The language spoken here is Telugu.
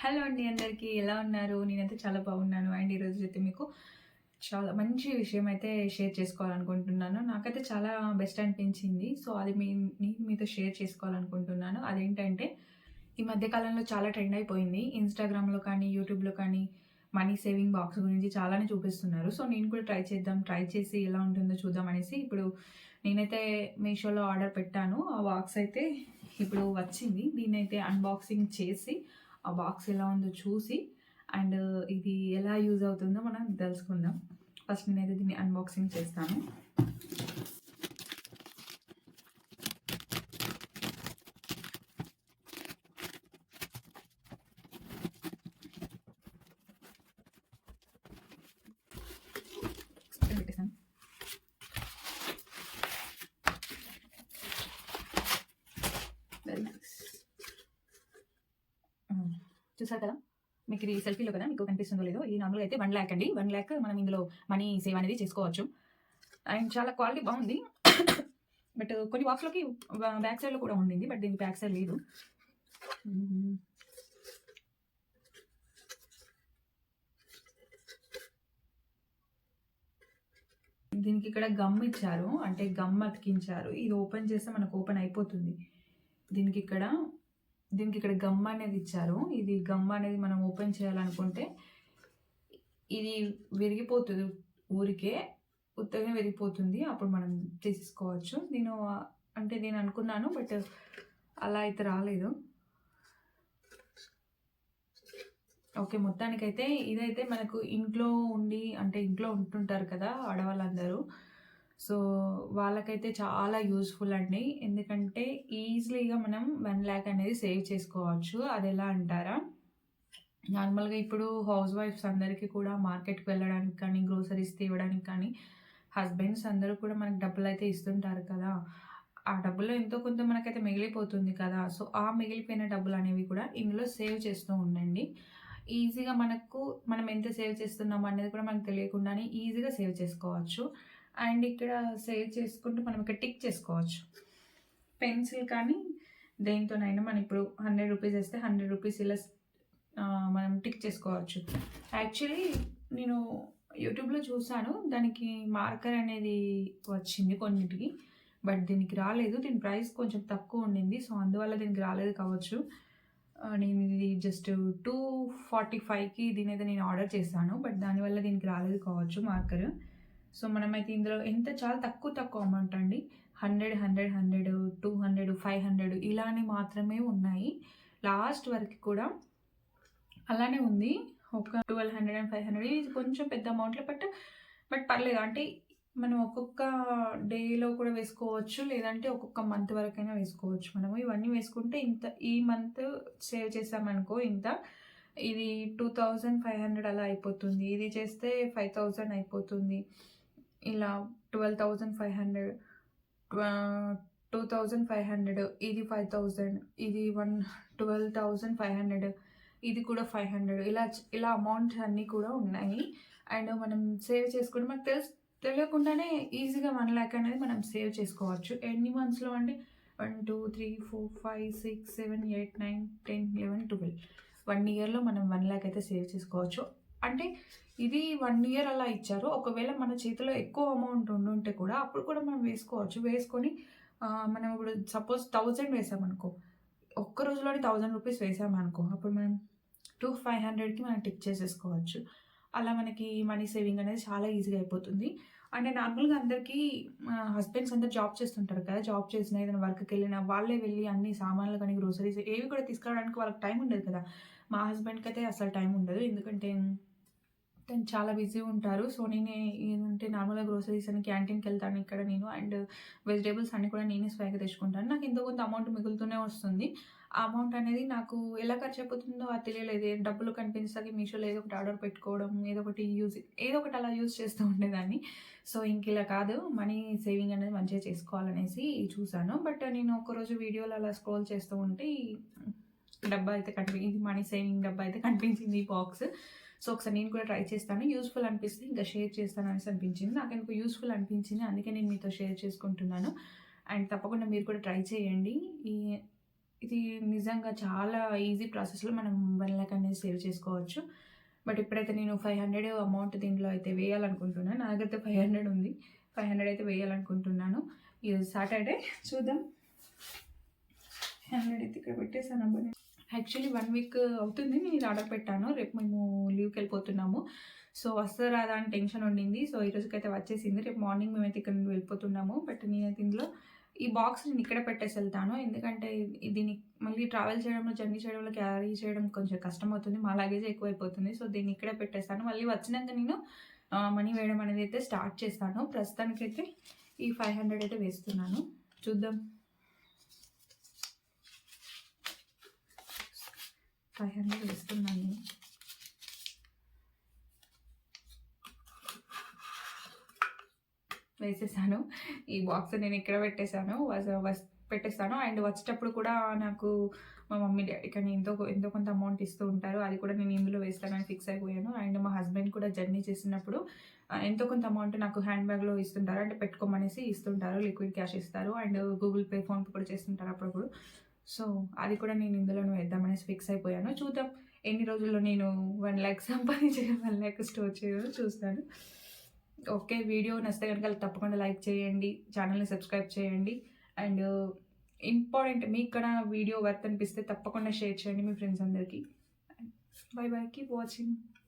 హలో అండి అందరికీ ఎలా ఉన్నారు? నేనైతే చాలా బాగున్నాను. అండ్ ఈరోజు అయితే మీకు చాలా మంచి విషయం అయితే షేర్ చేసుకోవాలనుకుంటున్నాను. నాకైతే చాలా బెస్ట్ అనిపించింది. సో, అది నేను మీతో షేర్ చేసుకోవాలనుకుంటున్నాను. అదేంటంటే ఈ మధ్య కాలంలో చాలా ట్రెండ్ అయిపోయింది. ఇన్‌స్టాగ్రామ్‌లో కానీ, యూట్యూబ్‌లో కానీ మనీ సేవింగ్ బాక్స్ గురించి చాలానే చూపిస్తున్నారు. సో, నేను కూడా ట్రై చేసి ఎలా ఉంటుందో చూద్దాం అనేసి ఇప్పుడు నేనైతే మీషోలో ఆర్డర్ పెట్టాను. ఆ బాక్స్ అయితే ఇప్పుడు వచ్చింది. దీన్నైతే అన్బాక్సింగ్ చేసి ఆ బాక్స్ ఎలా ఉందో చూసి అండ్ ఇది ఎలా యూజ్ అవుతుందో మనం తెలుసుకుందాం. ఫస్ట్ నేనైతే దీన్ని అన్బాక్సింగ్ చేస్తాను. పెట్టేసాను. చూసారు కదా, మీకు ఇది సెల్ఫీలో కదా మీకు కనిపిస్తుందో లేదో, ఇది నార్మల్గా అయితే 1,00,000 అండి. 1,00,000 మనం ఇందులో మనీ సేవ్ అనేది చేసుకోవచ్చు. అండ్ చాలా క్వాలిటీ బాగుంది. బట్ కొన్ని బాక్స్‌లోకి బ్యాక్ సైడ్‌లో కూడా ఉండింది. బట్ దీనికి బ్యాక్ సైడ్ లేదు. దీనికి ఇక్కడ గమ్ ఇచ్చారు. అంటే గమ్ అతికించారు. ఇది ఓపెన్ చేస్తే మనకు ఓపెన్ అయిపోతుంది. దీనికి ఇక్కడ గమ్ అనేది ఇచ్చారు. ఇది గమ్ అనేది మనం ఓపెన్ చేయాలనుకుంటే ఇది విరిగిపోతుంది. ఊరికే ఉత్తగానే విరిగిపోతుంది. అప్పుడు మనం తీసేసుకోవచ్చు. నేను అనుకున్నాను. బట్ అలా అయితే రాలేదు. ఓకే. మొత్తానికైతే ఇదైతే మనకు ఇంట్లో ఇంట్లో ఉంటుంటారు కదా ఆడవాళ్ళందరూ. సో, వాళ్ళకైతే చాలా యూజ్‌ఫుల్ అండి. ఎందుకంటే ఈజీలీగా మనం 1,00,000 అనేది సేవ్ చేసుకోవచ్చు. అదెలా అంటారా? నార్మల్‌గా ఇప్పుడు హౌస్ వైఫ్స్ అందరికీ కూడా మార్కెట్‌కి వెళ్ళడానికి కానీ, గ్రోసరీస్ తేవడానికి కానీ, హస్బెండ్స్ అందరూ కూడా మనకు డబ్బులైతే ఇస్తుంటారు కదా! ఆ డబ్బుల్లో ఎంతో కొంత మనకైతే మిగిలిపోతుంది కదా! సో, ఆ మిగిలిపోయిన డబ్బులనేవి కూడా ఇందులో సేవ్ చేస్తూ ఉండండి. ఈజీగా మనం ఎంత సేవ్ చేస్తున్నాం అనేది కూడా మనకు తెలియకుండానే ఈజీగా సేవ్ చేసుకోవచ్చు. అండ్ ఇక్కడ సేవ్ చేసుకుంటూ మనం ఇక్కడ టిక్ చేసుకోవచ్చు. పెన్సిల్ కానీ దేనితోనైనా మనం ఇప్పుడు రూ. 100 ఏస్తే రూ. 100 ఇలా మనం టిక్ చేసుకోవచ్చు. యాక్చువల్లీ నేను యూట్యూబ్‌లో చూసాను. దానికి మార్కర్ అనేది వచ్చింది కొన్నిటికి. బట్ దీనికి రాలేదు. దీని ప్రైస్ కొంచెం తక్కువ ఉండింది. సో, అందువల్ల దీనికి రాలేదు కావచ్చు. నేను ఇది జస్ట్ 245కి దీనైతే నేను ఆర్డర్ చేశాను. బట్ దానివల్ల దీనికి రాలేదు కావచ్చు మార్కర్. సో, మనమైతే ఇందులో చాలా తక్కువ అమౌంట్ అండి. 100, 100, 100, 200, 500 ఇలానే మాత్రమే ఉన్నాయి. లాస్ట్ వరకు కూడా అలానే ఉంది. ఒక 1,200 అండ్ 500 ఇది కొంచెం పెద్ద అమౌంట్‌లే బట్ పర్లేదు. అంటే మనం ఒక్కొక్క డేలో కూడా వేసుకోవచ్చు. లేదంటే ఒక్కొక్క మంత్ వరకైనా వేసుకోవచ్చు. మనము ఇవన్నీ వేసుకుంటే ఈ మంత్ సేవ్ చేసామనుకో ఇది 2,500 అలా అయిపోతుంది. ఇది చేస్తే 5,000 అయిపోతుంది. ఇలా 12,500 2,500 ఇది 5,000 ఇది 12,500 ఇది కూడా 500 ఇలా అమౌంట్స్ అన్నీ కూడా ఉన్నాయి. అండ్ మనం సేవ్ చేసుకుంటే మనకు తెలియకుండానే ఈజీగా 1,00,000 అనేది మనం సేవ్ చేసుకోవచ్చు. ఎన్ని మంత్స్‌లో అంటే 1, 2, 3, 4, 5, 6, 7, 8, 9, 10, 11, 12 1 ఇయర్‌లో మనం 1,00,000 అయితే సేవ్ చేసుకోవచ్చు. అంటే ఇది 1 ఇయర్ అలా ఇచ్చారు. ఒకవేళ మన చేతిలో ఎక్కువ అమౌంట్ ఉండుంటే కూడా అప్పుడు కూడా మనం వేసుకోవచ్చు. వేసుకొని మనం ఇప్పుడు సపోజ్ 1,000 వేసామనుకో, ఒక్క రోజులోనే రూ. 1,000 వేసామనుకో, అప్పుడు మనం 2,500కి మనం టిక్ చేసేసుకోవచ్చు. అలా మనకి మనీ సేవింగ్ అనేది చాలా ఈజీగా అయిపోతుంది. అంటే నార్మల్‌గా అందరికీ హస్బెండ్స్ అందరూ జాబ్ చేస్తుంటారు కదా! జాబ్ చేసినా ఏదైనా వర్క్‌కెళ్ళినా వాళ్ళే వెళ్లి అన్ని సామాన్లు కానీ, గ్రోసరీస్ ఏవి కూడా తీసుకురావడానికి వాళ్ళకి టైం ఉండదు కదా! మా హస్బెండ్‌కయితే అసలు టైం ఉండదు. ఎందుకంటే తను చాలా బిజీ ఉంటారు. సో, ఏంటంటే నార్మల్‌గా గ్రోసరీస్ అని క్యాంటీన్‌కెళ్తాను ఇక్కడ నేను. అండ్ వెజిటబుల్స్ అన్నీ కూడా నేనే స్వయంగా తెచ్చుకుంటాను. నాకు ఎంతో కొంత అమౌంట్ మిగులుతూనే వస్తుంది. ఆ అమౌంట్ అనేది నాకు ఎలా ఖర్చయిపోతుందో అది తెలియలేదు. డబ్బులు కనిపించక మీషోలో ఏదో ఒకటి ఆర్డర్ పెట్టుకోవడం, ఏదో ఒకటి అలా యూజ్ చేస్తూ ఉండేదాన్ని. సో, ఇలా కాదు, మనీ సేవింగ్ అనేది మంచిగా చేసుకోవాలనేసి చూసాను. బట్ నేను ఒకరోజు వీడియోలో అలా స్క్రోల్ చేస్తూ ఉంటే డబ్బా అయితే ఇది మనీ సేవింగ్ డబ్బా అయితే కనిపించింది ఈ బాక్స్. సో, ఒకసారి నేను కూడా ట్రై చేస్తాను. యూజ్‌ఫుల్ అనిపిస్తే ఇంకా షేర్ చేస్తాననేసి అనిపించింది. నాకెందుకో యూజ్‌ఫుల్ అనిపించింది. అందుకే నేను మీతో షేర్ చేసుకుంటున్నాను. అండ్ తప్పకుండా మీరు కూడా ట్రై చేయండి. ఇది నిజంగా చాలా ఈజీ ప్రాసెస్‌లో మనం 1,00,000 అనేది సేవ్ చేసుకోవచ్చు. బట్ ఇప్పుడైతే నేను 500 అమౌంట్ దీంట్లో అయితే వేయాలనుకుంటున్నాను. నా దగ్గర అయితే 500 ఉంది. 500 అయితే వేయాలనుకుంటున్నాను. ఈరోజు సాటర్డే చూద్దాం. 500 అయితే ఇక్కడ పెట్టేసానబ్బా నేను. యాక్చువల్లీ 1 వీక్ అవుతుంది నేను ఇది ఆర్డర్ పెట్టాను. రేపు మేము లీవ్‌కెళ్ళిపోతున్నాము. సో వస్తదా రాదా అని టెన్షన్ ఉండింది. సో ఈ రోజుకైతే వచ్చేసింది. రేపు మార్నింగ్ మేమైతే ఇక్కడ నుండి వెళ్ళిపోతున్నాము. బట్ నేనైతే ఇందులో ఈ బాక్స్ నేను ఇక్కడే పెట్టేసి వెళ్తాను. ఎందుకంటే దీన్ని మళ్ళీ ట్రావెల్ చేయడంలో, జర్నీ చేయడంలో క్యారీ చేయడం కొంచెం కష్టమవుతుంది. మా లగేజ్ ఎక్కువైపోతుంది. సో దీన్ని ఇక్కడే పెట్టేస్తాను. మళ్ళీ వచ్చినాక నేను మనీ వేయడం అనేది అయితే స్టార్ట్ చేస్తాను. ప్రస్తుతానికైతే ఈ 500 అయితే వేస్తున్నాను. చూద్దాం. 500 వేస్తున్నాను నేను. వేసేసాను. ఈ బాక్స్ నేను ఇక్కడ పెట్టేసాను. పెట్టేస్తాను. అండ్ వచ్చేటప్పుడు కూడా నాకు మా మమ్మీ, డ్యాడీ కానీ ఎంతో కొంత అమౌంట్ ఇస్తూ ఉంటారు. అది కూడా నేను ఇందులో వేస్తానని ఫిక్స్ అయిపోయాను. అండ్ మా హస్బెండ్ కూడా జర్నీ చేసినప్పుడు ఎంతో కొంత అమౌంట్ నాకు హ్యాండ్ బ్యాగ్‌లో ఇస్తుంటారు. అంటే పెట్టుకోమనేసి ఇస్తుంటారు. లిక్విడ్ క్యాష్ ఇస్తారు. అండ్ గూగుల్ పే, ఫోన్‌పే కూడా చేస్తుంటారు అప్పుడప్పుడు. సో అది కూడా నేను ఇందులోనే వేద్దామనేసి ఫిక్స్ అయిపోయాను. చూద్దాం ఎన్ని రోజుల్లో నేను 1,00,000 సంపాదించగలను, 1,00,000 స్టోర్ చేయగలను చూస్తాను. ఓకే. వీడియో నచ్చితే గనుక తప్పకుండా లైక్ చేయండి. ఛానెల్‌ని సబ్స్క్రైబ్ చేయండి. అండ్ ఇంపార్టెంట్ మీకు కూడా వీడియో వర్త్ అనిపిస్తే తప్పకుండా షేర్ చేయండి మీ ఫ్రెండ్స్ అందరికీ. By by. Keep watching.